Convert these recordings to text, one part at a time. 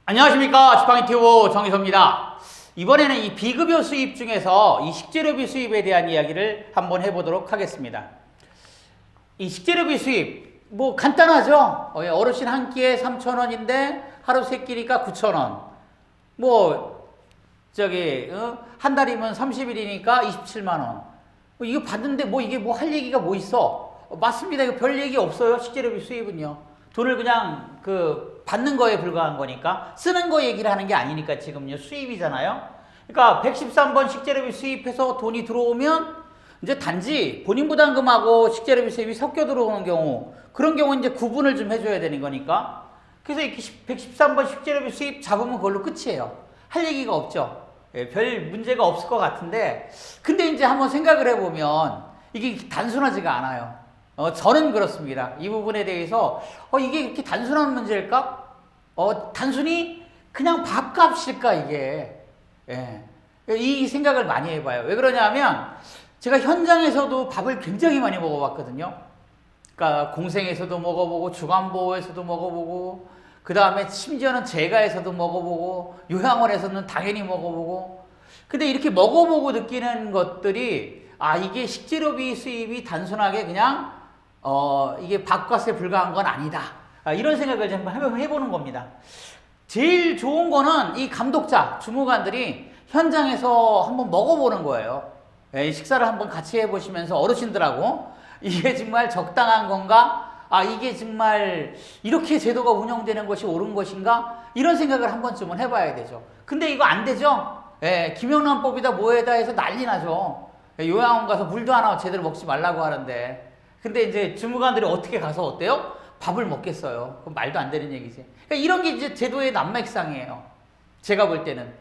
안녕하십니까. 지팡이튜브 정희섭입니다. 이번에는 이 비급여 수입 중에서 이 식재료비 수입에 대한 이야기를 한번 해보도록 하겠습니다. 이 식재료비 수입 뭐 간단하죠. 어르신 한 끼에 3,000원인데 하루 세 끼니까 9,000원. 뭐 저기 한 달이면 30일이니까 27만 원. 이거 받는데 뭐 이게 뭐 할 얘기가 뭐 있어? 맞습니다. 이거 별 얘기 없어요. 식재료비 수입은요. 돈을 그냥 받는 거에 불과한 거니까 쓰는 거 얘기를 하는 게 아니니까 지금요 수입이잖아요. 그러니까 113번 식재료비 수입해서 돈이 들어오면 이제 단지 본인 부담금하고 식재료비 수입이 섞여 들어오는 경우, 그런 경우 이제 구분을 좀 해줘야 되는 거니까. 그래서 이렇게 113번 식재료비 수입 잡으면 그걸로 끝이에요. 할 얘기가 없죠. 별 문제가 없을 것 같은데, 근데 이제 한번 생각을 해보면 이게 단순하지가 않아요. 저는 그렇습니다. 이 부분에 대해서 이게 이렇게 단순한 문제일까? 단순히 그냥 밥값일까 이게? 예. 이 생각을 많이 해봐요. 왜 그러냐면 제가 현장에서도 밥을 굉장히 많이 먹어봤거든요. 그러니까 공생에서도 먹어보고 주간보호에서도 먹어보고, 그 다음에 심지어는 재가에서도 먹어보고, 요양원에서는 당연히 먹어보고. 근데 이렇게 먹어보고 느끼는 것들이, 이게 식재료비 수입이 단순하게 그냥 이게 밥값에 불과한 건 아니다. 이런 생각을 좀 해보는 겁니다. 제일 좋은 거는 이 감독자, 주무관들이 현장에서 한번 먹어보는 거예요. 식사를 한번 같이 해보시면서 어르신들하고 이게 정말 적당한 건가? 이게 정말 이렇게 제도가 운영되는 것이 옳은 것인가? 이런 생각을 한 번쯤은 해봐야 되죠. 근데 이거 안 되죠? 김영란법이다 뭐에다 해서 난리 나죠. 요양원 가서 물도 하나 제대로 먹지 말라고 하는데. 근데 이제 주무관들이 어떻게 가서 어때요? 밥을 먹겠어요. 그럼 말도 안 되는 얘기지. 그러니까 이런 게 이제 제도의 난맥상이에요. 제가 볼 때는.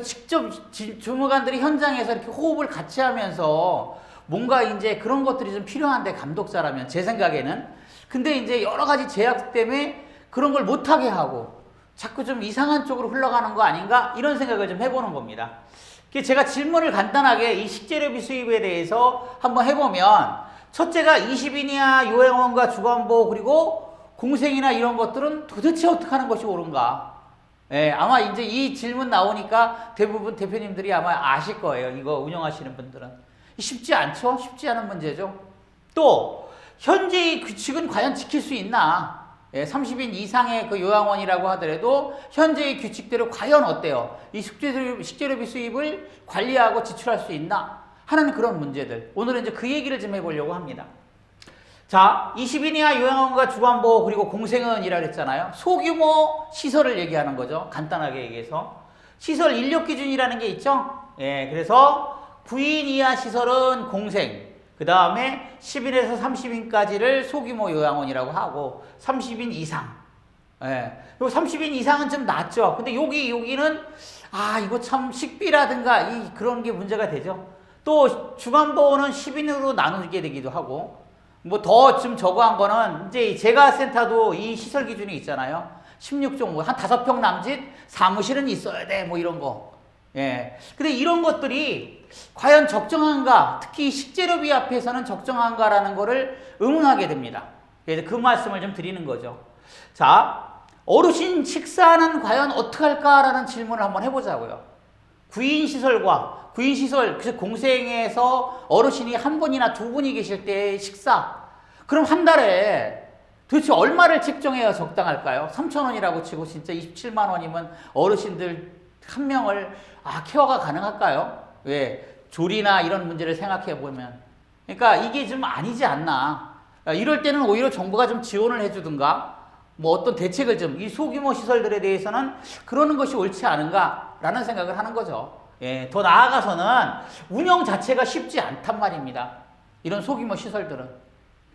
직접 주무관들이 현장에서 이렇게 호흡을 같이 하면서 뭔가 이제 그런 것들이 좀 필요한데, 감독자라면, 제 생각에는. 근데 이제 여러 가지 제약 때문에 그런 걸 못하게 하고 자꾸 좀 이상한 쪽으로 흘러가는 거 아닌가? 이런 생각을 좀 해보는 겁니다. 제가 질문을 간단하게 이 식재료비 수입에 대해서 한번 해보면, 첫째가 20인이야 요양원과 주간보호 그리고 공생이나 이런 것들은 도대체 어떻게 하는 것이 옳은가? 아마 이제 이 질문 나오니까 대부분 대표님들이 아마 아실 거예요. 이거 운영하시는 분들은. 쉽지 않죠? 쉽지 않은 문제죠. 또 현재의 규칙은 과연 지킬 수 있나? 30인 이상의 그 요양원이라고 하더라도 현재의 규칙대로 과연 어때요? 이 식재료비 수입을 관리하고 지출할 수 있나? 하는 그런 문제들. 오늘은 이제 그 얘기를 좀 해보려고 합니다. 자, 20인 이하 요양원과 주간보호 그리고 공생은 이라 그랬잖아요. 소규모 시설을 얘기하는 거죠. 간단하게 얘기해서. 시설 인력 기준이라는 게 있죠. 그래서 9인 이하 시설은 공생, 그 다음에 10인에서 30인까지를 소규모 요양원이라고 하고, 30인 이상. 요 30인 이상은 좀 낫죠. 근데 여기는 이거 참 식비라든가 그런 게 문제가 되죠. 또 주간보호는 10인으로 나누게 되기도 하고, 뭐 더 좀 저거한 거는 이제 재가센터도 이 시설 기준이 있잖아요. 16종, 한 5평 남짓 사무실은 있어야 돼, 뭐 이런 거. 근데 이런 것들이 과연 적정한가, 특히 식재료비 앞에서는 적정한가라는 거를 의문하게 됩니다. 그래서 그 말씀을 좀 드리는 거죠. 자, 어르신 식사는 과연 어떻게 할까라는 질문을 한번 해보자고요. 구인시설, 그 공생에서 어르신이 한 분이나 두 분이 계실 때의 식사. 그럼 한 달에 도대체 얼마를 책정해야 적당할까요? 3,000원이라고 치고 진짜 27만 원이면 어르신들 한 명을 케어가 가능할까요? 왜? 조리나 이런 문제를 생각해 보면. 그러니까 이게 좀 아니지 않나. 이럴 때는 오히려 정부가 좀 지원을 해주든가, 뭐 어떤 대책을 좀, 이 소규모 시설들에 대해서는 그러는 것이 옳지 않은가라는 생각을 하는 거죠. 더 나아가서는 운영 자체가 쉽지 않단 말입니다. 이런 소규모 시설들은.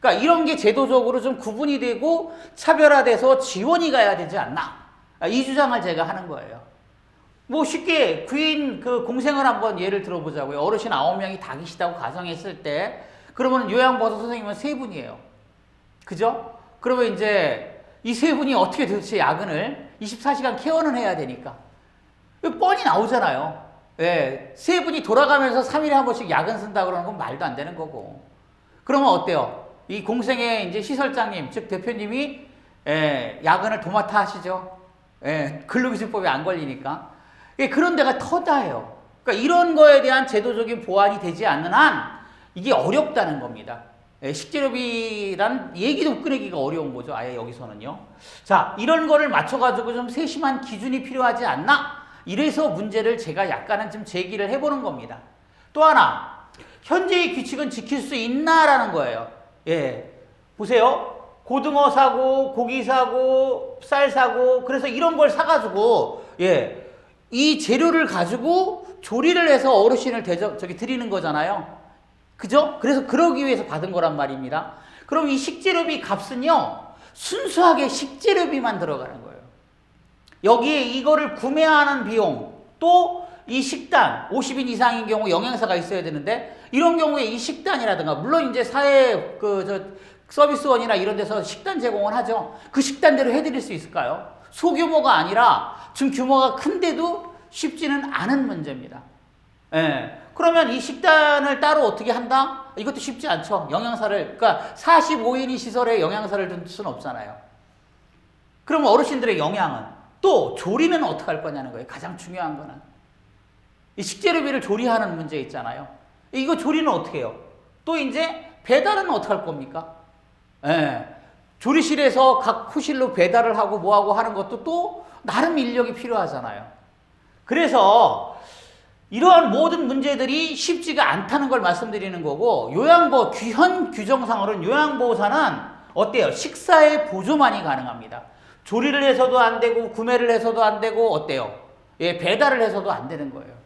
그러니까 이런 게 제도적으로 좀 구분이 되고 차별화돼서 지원이 가야 되지 않나. 이 주장을 제가 하는 거예요. 뭐 쉽게 구인 공생을 한번 예를 들어보자고요. 어르신 9명이 다 계시다고 가정했을 때, 그러면 요양보호사 선생님은 3분이에요. 그죠? 그러면 이제 이 3분이 어떻게 도대체 야근을 24시간 케어는 해야 되니까. 뻔히 나오잖아요. 3분이 돌아가면서 3일에 한 번씩 야근 쓴다 그러는 건 말도 안 되는 거고. 그러면 어때요? 이 공생의 이제 시설장님, 즉 대표님이 야근을 도맡아 하시죠. 예, 근로기준법에 안 걸리니까. 예, 그런 데가 터다해요. 그러니까 이런 거에 대한 제도적인 보완이 되지 않는 한 이게 어렵다는 겁니다. 예, 식재료비란 얘기도 꺼내기가 어려운 거죠. 아예 여기서는요. 자, 이런 거를 맞춰가지고 좀 세심한 기준이 필요하지 않나? 이래서 문제를 제가 약간은 좀 제기를 해보는 겁니다. 또 하나, 현재의 규칙은 지킬 수 있나라는 거예요. 예, 보세요. 고등어 사고, 고기 사고, 쌀 사고, 그래서 이런 걸 사가지고, 예, 이 재료를 가지고 조리를 해서 어르신을 드리는 거잖아요. 그죠? 그래서 그러기 위해서 받은 거란 말입니다. 그럼 이 식재료비 값은요, 순수하게 식재료비만 들어가는 거예요. 여기에 이거를 구매하는 비용, 또 이 식단, 50인 이상인 경우 영양사가 있어야 되는데, 이런 경우에 이 식단이라든가, 물론 이제 서비스원이나 이런 데서 식단 제공을 하죠. 그 식단대로 해드릴 수 있을까요? 소규모가 아니라 좀 규모가 큰데도 쉽지는 않은 문제입니다. 예. 그러면 이 식단을 따로 어떻게 한다? 이것도 쉽지 않죠. 영양사를, 그러니까 45인이 시설에 영양사를 줄 수는 없잖아요. 그럼 어르신들의 영양은? 또 조리는 어떻게 할 거냐는 거예요. 가장 중요한 거는. 이 식재료비를 조리하는 문제 있잖아요. 이거 조리는 어떻게 해요? 또 이제 배달은 어떻게 할 겁니까? 예. 조리실에서 각 호실로 배달을 하고 뭐하고 하는 것도 또 나름 인력이 필요하잖아요. 그래서 이러한 모든 문제들이 쉽지가 않다는 걸 말씀드리는 거고, 현 규정상으로는 요양보호사는 어때요? 식사의 보조만이 가능합니다. 조리를 해서도 안 되고, 구매를 해서도 안 되고, 어때요? 예, 배달을 해서도 안 되는 거예요.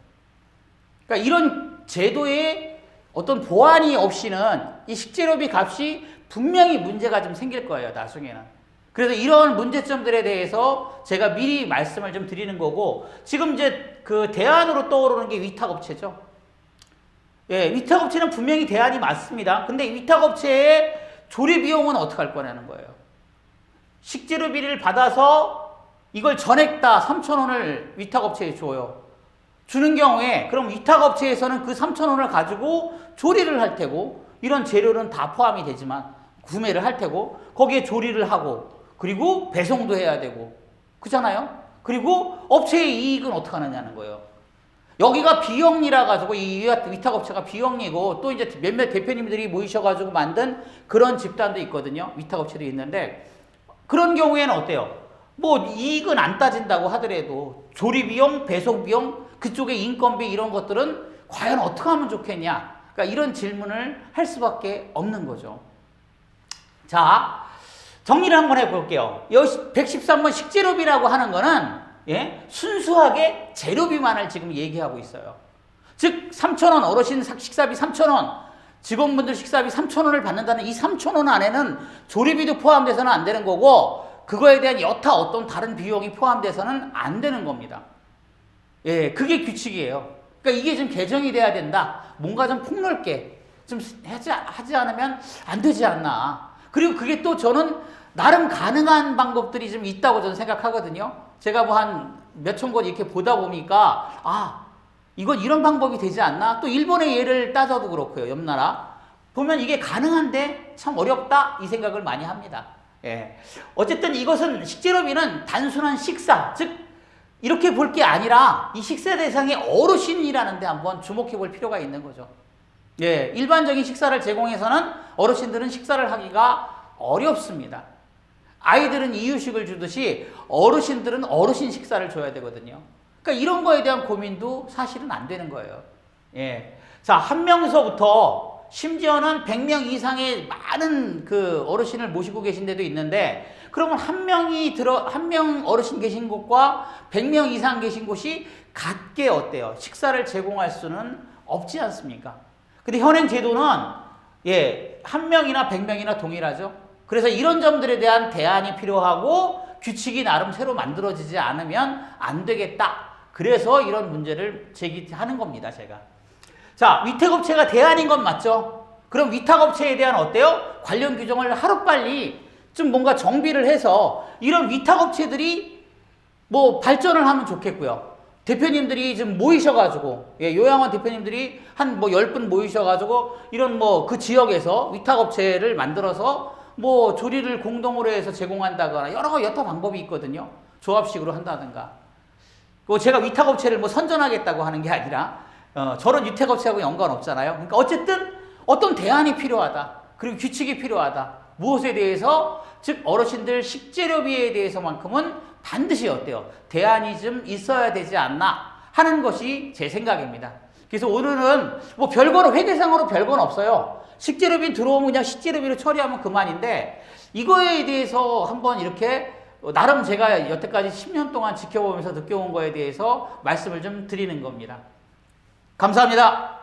그러니까 이런 제도에 어떤 보완이 없이는 이 식재료비 값이 분명히 문제가 좀 생길 거예요, 나중에는. 그래서 이런 문제점들에 대해서 제가 미리 말씀을 좀 드리는 거고, 지금 이제 그 대안으로 떠오르는 게 위탁업체죠. 예, 위탁업체는 분명히 대안이 맞습니다. 근데 위탁업체의 조리 비용은 어떻게 할 거냐는 거예요. 식재료비를 받아서 이걸 전액 다 3,000원을 위탁업체에 줘요. 주는 경우에 그럼 위탁업체에서는 그 3,000원을 가지고 조리를 할 테고, 이런 재료는 다 포함이 되지만 구매를 할 테고, 거기에 조리를 하고, 그리고 배송도 해야 되고, 그잖아요? 그리고 업체의 이익은 어떻게 하느냐는 거예요. 여기가 비영리라 가지고, 이 위탁업체가 비영리고, 또 이제 몇몇 대표님들이 모이셔가지고 만든 그런 집단도 있거든요. 위탁업체도 있는데, 그런 경우에는 어때요? 뭐 이익은 안 따진다고 하더라도 조리비용, 배송비용, 그쪽의 인건비 이런 것들은 과연 어떻게 하면 좋겠냐? 그러니까 이런 질문을 할 수밖에 없는 거죠. 자, 정리를 한번 해볼게요. 113번 식재료비라고 하는 거는, 예, 순수하게 재료비만을 지금 얘기하고 있어요. 즉 3,000원, 어르신 식사비 3,000원, 직원분들 식사비 3,000원을 받는다는 이 3,000원 안에는 조리비도 포함돼서는 안 되는 거고, 그거에 대한 여타 어떤 다른 비용이 포함돼서는 안 되는 겁니다. 예, 그게 규칙이에요. 그러니까 이게 좀 개정이 돼야 된다. 뭔가 좀 폭넓게 좀 하지 않으면 안 되지 않나. 그리고 그게 또 저는 나름 가능한 방법들이 좀 있다고 저는 생각하거든요. 제가 뭐 한 몇천 곳 이렇게 보다 보니까, 아, 이건 이런 방법이 되지 않나? 또 일본의 예를 따져도 그렇고요. 옆나라. 보면 이게 가능한데 참 어렵다? 이 생각을 많이 합니다. 예. 어쨌든 이것은 식재료비는 단순한 식사, 즉, 이렇게 볼 게 아니라 이 식사 대상의 어르신이라는 데 한번 주목해 볼 필요가 있는 거죠. 예, 일반적인 식사를 제공해서는 어르신들은 식사를 하기가 어렵습니다. 아이들은 이유식을 주듯이 어르신들은 어르신 식사를 줘야 되거든요. 그러니까 이런 거에 대한 고민도 사실은 안 되는 거예요. 예. 자, 한 명서부터 심지어는 100명 이상의 많은 그 어르신을 모시고 계신 데도 있는데, 그러면 한 명 어르신 계신 곳과 100명 이상 계신 곳이 같게 어때요? 식사를 제공할 수는 없지 않습니까? 근데 현행 제도는, 예, 한 명이나 100명이나 동일하죠. 그래서 이런 점들에 대한 대안이 필요하고, 규칙이 나름 새로 만들어지지 않으면 안 되겠다. 그래서 이런 문제를 제기하는 겁니다, 제가. 자, 위탁업체가 대안인 건 맞죠? 그럼 위탁업체에 대한 어때요? 관련 규정을 하루빨리 좀 뭔가 정비를 해서 이런 위탁업체들이 뭐 발전을 하면 좋겠고요. 대표님들이 좀 모이셔가지고, 예, 요양원 대표님들이 한 뭐 10분 모이셔가지고 이런 뭐 그 지역에서 위탁업체를 만들어서 뭐 조리를 공동으로 해서 제공한다거나 여러 여타 방법이 있거든요. 조합식으로 한다든가. 뭐 제가 위탁업체를 뭐 선전하겠다고 하는 게 아니라 저런 위탁업체하고 연관 없잖아요. 그러니까 어쨌든 어떤 대안이 필요하다. 그리고 규칙이 필요하다. 무엇에 대해서 즉 어르신들 식재료비에 대해서만큼은 반드시 어때요? 대안이 좀 있어야 되지 않나 하는 것이 제 생각입니다. 그래서 오늘은 뭐 별거는 회계상으로 별건 없어요. 식재료비 들어오면 그냥 식재료비로 처리하면 그만인데 이거에 대해서 한번 이렇게 나름 제가 여태까지 10년 동안 지켜보면서 느껴온 거에 대해서 말씀을 좀 드리는 겁니다. 감사합니다.